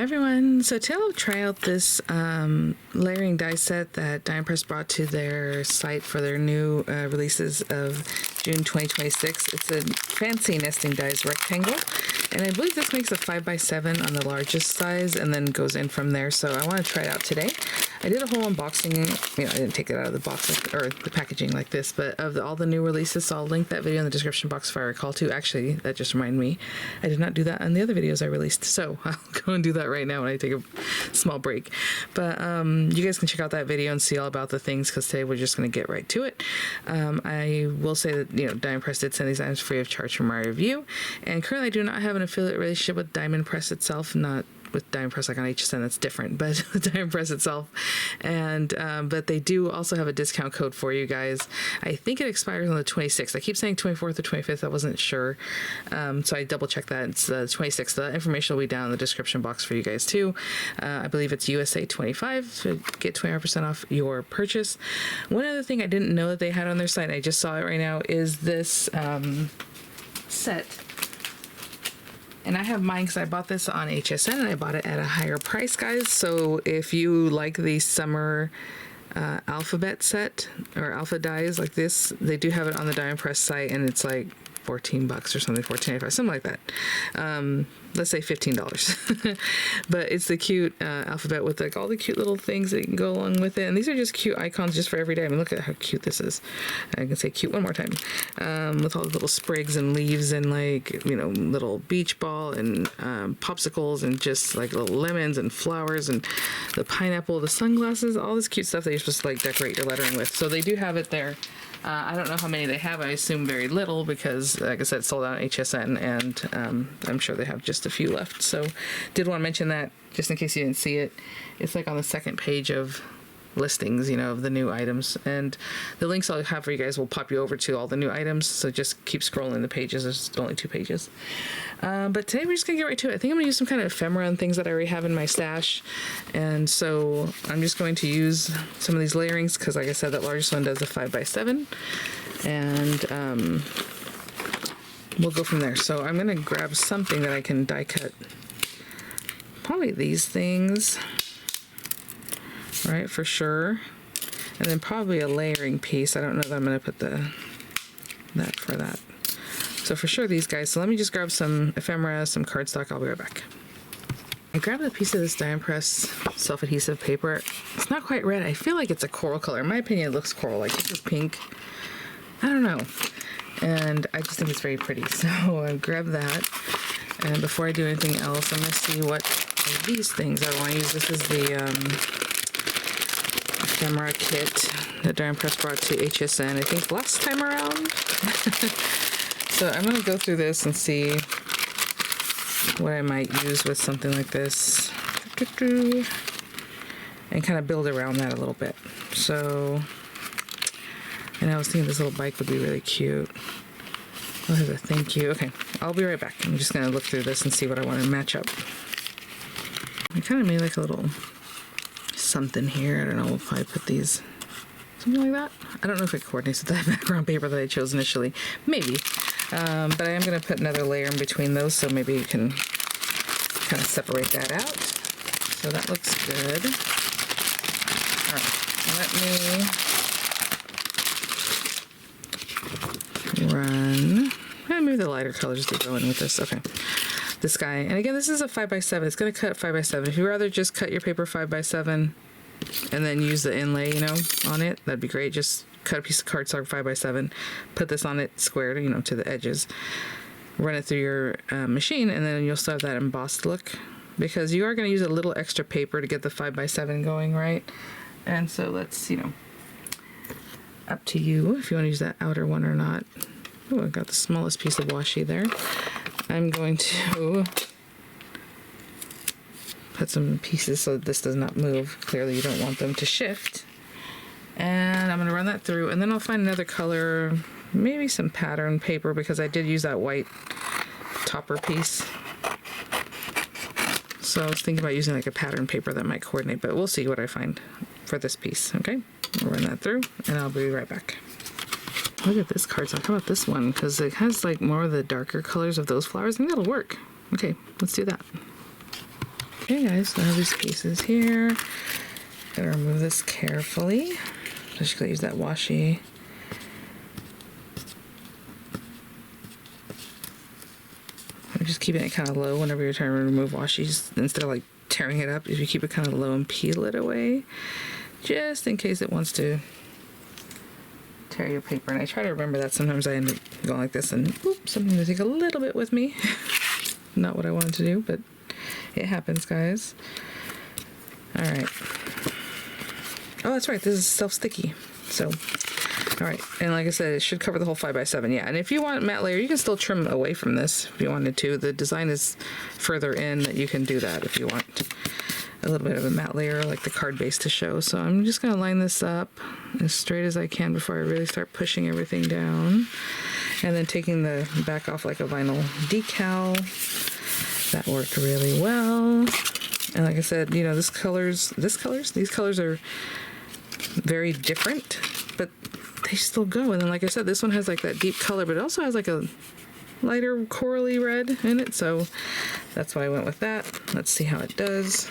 Hi everyone, so today I'll try out this layering die set that DiamondPress brought to their site for their new releases of June 2026. It's a fancy nesting dies rectangle, and I believe this makes a 5x7 on the largest size and then goes in from there, so I want to try it out today. I did a whole unboxing, I didn't take it out of the box or the packaging like this, but of all the new releases, so I'll link that video in the description box if I recall to. Actually, that just reminded me, I did not do that on the other videos I released, so I'll go and do that right now when I take a small break. But you guys can check out that video and see all about the things, because today we're just going to get right to it. I will say that, DiamondPress did send these items free of charge for my review, and currently I do not have an affiliate relationship with DiamondPress itself, not with DiamondPress like on HSN, that's different, but with DiamondPress itself. And but they do also have a discount code for you guys. I think it expires on the 26th. I keep saying 24th or 25th. I wasn't sure, so I double checked that. It's the 26th. The information will be down in the description box for you guys too. I believe it's USA 25 to get 20% off your purchase. One other thing I didn't know that they had on their site, and I just saw it right now, is this set. And I have mine because I bought this on HSN and I bought it at a higher price, guys. So if you like the summer alphabet set or alpha dies like this, they do have it on the DiamondPress site, and it's like $14 or something, $14.95, something like that. Let's say $15. But it's the cute alphabet with like all the cute little things that can go along with it. And these are just cute icons just for every day. I mean, look at how cute this is. I can say cute one more time. With all the little sprigs and leaves and like, little beach ball and popsicles and just like little lemons and flowers and the pineapple, the sunglasses, all this cute stuff that you're supposed to like decorate your lettering with. So they do have it there. I don't know how many they have. I assume very little because, like I said, it's sold out on HSN, and I'm sure they have just a few left. So did want to mention that just in case you didn't see it. It's like on the second page of listings, of the new items, and the links I'll have for you guys will pop you over to all the new items, so just keep scrolling the pages. There's only 2 pages. But today we're just gonna get right to it. I think I'm gonna use some kind of ephemera and things that I already have in my stash, and so I'm just going to use some of these layerings because, like I said, that largest one does a 5x7, and we'll go from there. So I'm gonna grab something that I can die cut, probably these things, right, for sure, and then probably a layering piece. I don't know that I'm going to put that for that. So for sure these guys. So let me just grab some ephemera, some cardstock. I'll be right back. I grabbed a piece of this DiamondPress self-adhesive paper. It's not quite red. I feel like it's a coral color. In my opinion, it looks coral. Like this is pink. I don't know. And I just think it's very pretty. So I grabbed that. And before I do anything else, I'm going to see what of these things I want to use. This is the ephemera kit that DiamondPress brought to HSN, I think, last time around. So I'm going to go through this and see what I might use with something like this, and kind of build around that a little bit. So, and I was thinking this little bike would be really cute. Oh, there's a thank you. Okay, I'll be right back. I'm just going to look through this and see what I want to match up. I kind of made like a little something here. I don't know if I put these, something like that. I don't know if it coordinates with that background paper that I chose initially. Maybe. But I am going to put another layer in between those, so maybe you can kind of separate that out. So that looks good. All right, let me run. Maybe the lighter colors to go in with this. Okay. This guy, and again, this is a 5x7. It's going to cut 5x7. If you rather just cut your paper 5x7 and then use the inlay, on it, that'd be great. Just cut a piece of cardstock 5x7, put this on it squared, to the edges, run it through your machine, and then you'll still have that embossed look, because you are going to use a little extra paper to get the 5x7 going, right? And so let's, up to you if you want to use that outer one or not. Oh, I got the smallest piece of washi there. I'm going to put some pieces so that this does not move. Clearly you don't want them to shift. And I'm going to run that through, and then I'll find another color, maybe some pattern paper, because I did use that white topper piece. So I was thinking about using like a pattern paper that might coordinate, but we'll see what I find for this piece. Okay, I'll run that through, and I'll be right back. Look at this cardstock. How about this one? Because it has like more of the darker colors of those flowers. I think that'll work. Okay, let's do that. Okay guys, so I have these pieces here. Gotta remove this carefully. Just gonna use that washi. I'm just keeping it kind of low whenever you're trying to remove washies, instead of like tearing it up. If you keep it kind of low and peel it away, just in case it wants to tear your paper. And I try to remember that. Sometimes I end up going like this and oops, something to take a little bit with me. Not what I wanted to do, but it happens, guys. All right. Oh, that's right. This is self-sticky. So, all right. And like I said, it should cover the whole 5x7. Yeah. And if you want matte layer, you can still trim away from this if you wanted to. The design is further in that you can do that if you want a little bit of a matte layer like the card base to show. So I'm just going to line this up as straight as I can before I really start pushing everything down. And then taking the back off like a vinyl decal. That worked really well. And like I said, you know, these colors are very different, but they still go. And then like I said, this one has like that deep color, but it also has like a lighter corally red in it. So that's why I went with that. Let's see how it does.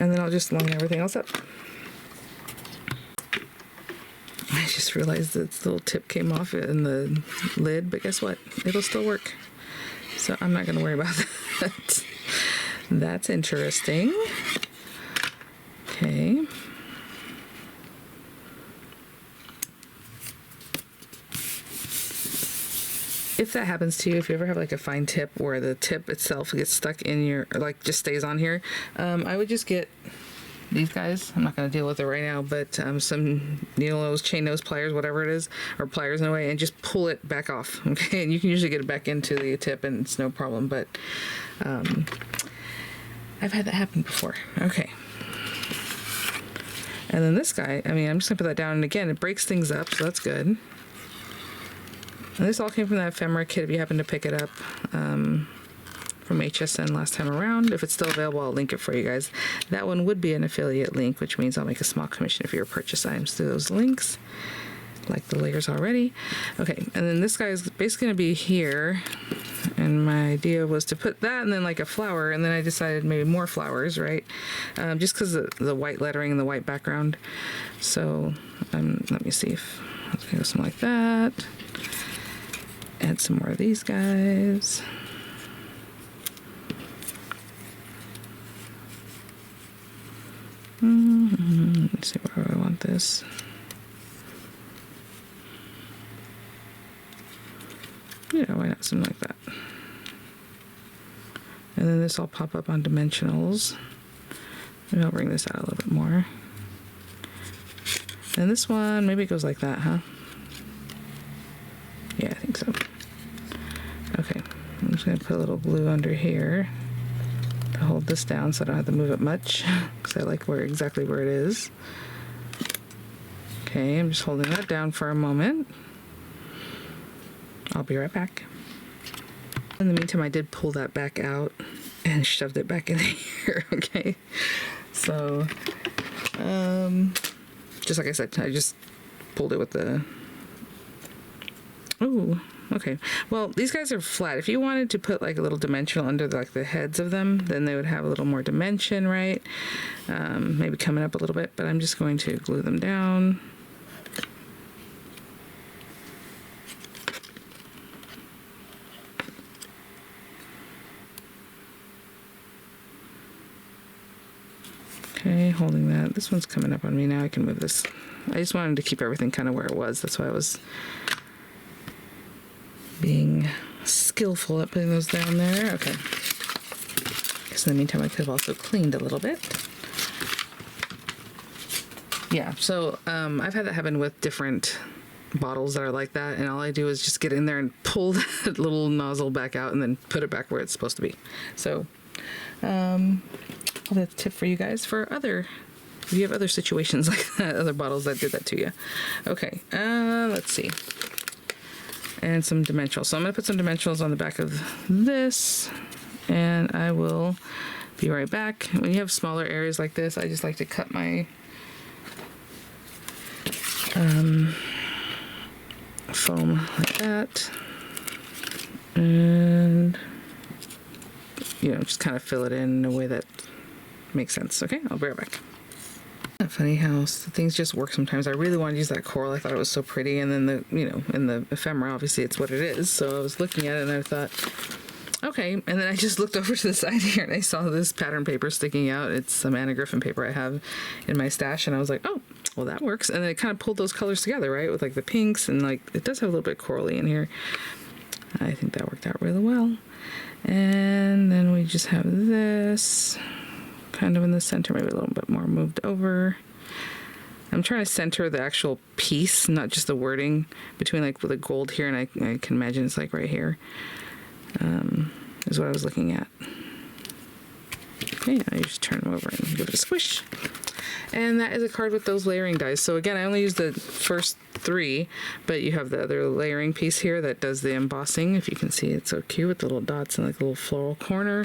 And then I'll just line everything else up. I just realized that this little tip came off in the lid, but guess what? It'll still work. So I'm not going to worry about that. That's interesting. Okay. If that happens to you, if you ever have like a fine tip where the tip itself gets stuck in your, or like just stays on here, I would just get these guys. I'm not going to deal with it right now, but some needle nose, chain nose pliers, whatever it is, or pliers in a way, and just pull it back off. Okay, and you can usually get it back into the tip and it's no problem, but I've had that happen before. Okay. And then this guy, I mean, I'm just going to put that down, and again, it breaks things up, so that's good. And this all came from that ephemera kit if you happen to pick it up from HSN last time around. If it's still available, I'll link it for you guys. That one would be an affiliate link, which means I'll make a small commission if you purchase items through those links, like the layers already. Okay, and then this guy is basically going to be here, and my idea was to put that and then like a flower, and then I decided maybe more flowers, right? Just because of the white lettering and the white background. So let me see if I can go something like that. Add some more of these guys. Let's see where I want this. Yeah, why not something like that? And then this will pop up on dimensionals. Maybe I'll bring this out a little bit more. And this one, maybe it goes like that, huh? Yeah, I think so. Okay, I'm just going to put a little glue under here to hold this down so I don't have to move it much, because I like exactly where it is. Okay, I'm just holding that down for a moment. I'll be right back. In the meantime, I did pull that back out and shoved it back in here, okay? So, just like I said, I just pulled it with the... Oh, okay. Well, these guys are flat. If you wanted to put like a little dimensional under the heads of them, then they would have a little more dimension, right? Maybe coming up a little bit, but I'm just going to glue them down. Okay, holding that. This one's coming up on me now. I can move this. I just wanted to keep everything kind of where it was. That's why I was being skillful at putting those down there. Okay. So in the meantime, I could have also cleaned a little bit. Yeah, so I've had that happen with different bottles that are like that, and all I do is just get in there and pull that little nozzle back out and then put it back where it's supposed to be. So that's a tip for you guys for if you have other situations like that, other bottles that did that to you. Okay, let's see. And some dimensionals. So I'm going to put some dimensionals on the back of this, and I will be right back. When you have smaller areas like this, I just like to cut my foam like that, and just kind of fill it in a way that makes sense. Okay, I'll be right back. Funny how things just work sometimes. I really wanted to use that coral. I thought it was so pretty, and then in the ephemera, obviously it's what it is. So I was looking at it and I thought, okay. And then I just looked over to the side here and I saw this pattern paper sticking out. It's some Anna Griffin paper I have in my stash, and I was like, oh, well, that works. And then it kind of pulled those colors together, right? With like the pinks, and like it does have a little bit corally in here. I think that worked out really well. And then we just have this kind of in the center, maybe a little bit more moved over. I'm trying to center the actual piece, not just the wording, between like with the gold here, and I can imagine it's like right here, is what I was looking at. Okay, I just turn them over and give it a squish. And that is a card with those layering dies. So again, I only used the first 3, but you have the other layering piece here that does the embossing. If you can see, it's so cute with the little dots and like the little floral corner.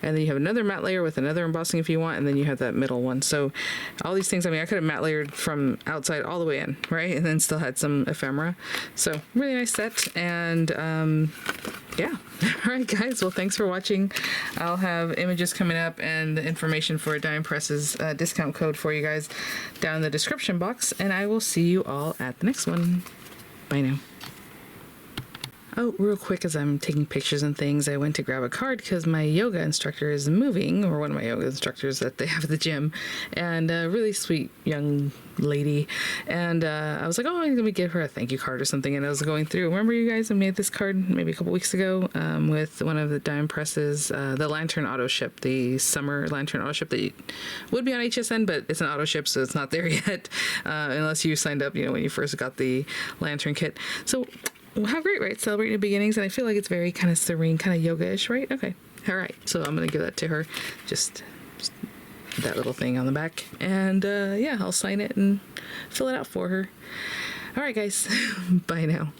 And then you have another matte layer with another embossing if you want, and then you have that middle one. So all these things, I mean, I could have matte layered from outside all the way in, right? And then still had some ephemera. So really nice set. And yeah. All right, guys. Well, thanks for watching. I'll have images coming up and the information for Dime Press's discount code for you guys down in the description box. And I will see you all at the next one. Bye now. Oh, real quick, as I'm taking pictures and things, I went to grab a card because my yoga instructor is moving, or one of my yoga instructors that they have at the gym, and a really sweet young lady. And I was like, oh, I'm going to give her a thank you card or something. And I was going through, remember you guys, I made this card maybe a couple weeks ago with one of the Dime Presses, the Lantern Auto Ship, the summer Lantern Auto Ship that would be on HSN, but it's an auto ship, so it's not there yet, unless you signed up, when you first got the Lantern kit. So how great, right? Celebrating new beginnings. And I feel like it's very kind of serene, kind of yoga-ish, right? Okay. All right. So I'm going to give that to her. Just that little thing on the back. And yeah, I'll sign it and fill it out for her. All right, guys. Bye now.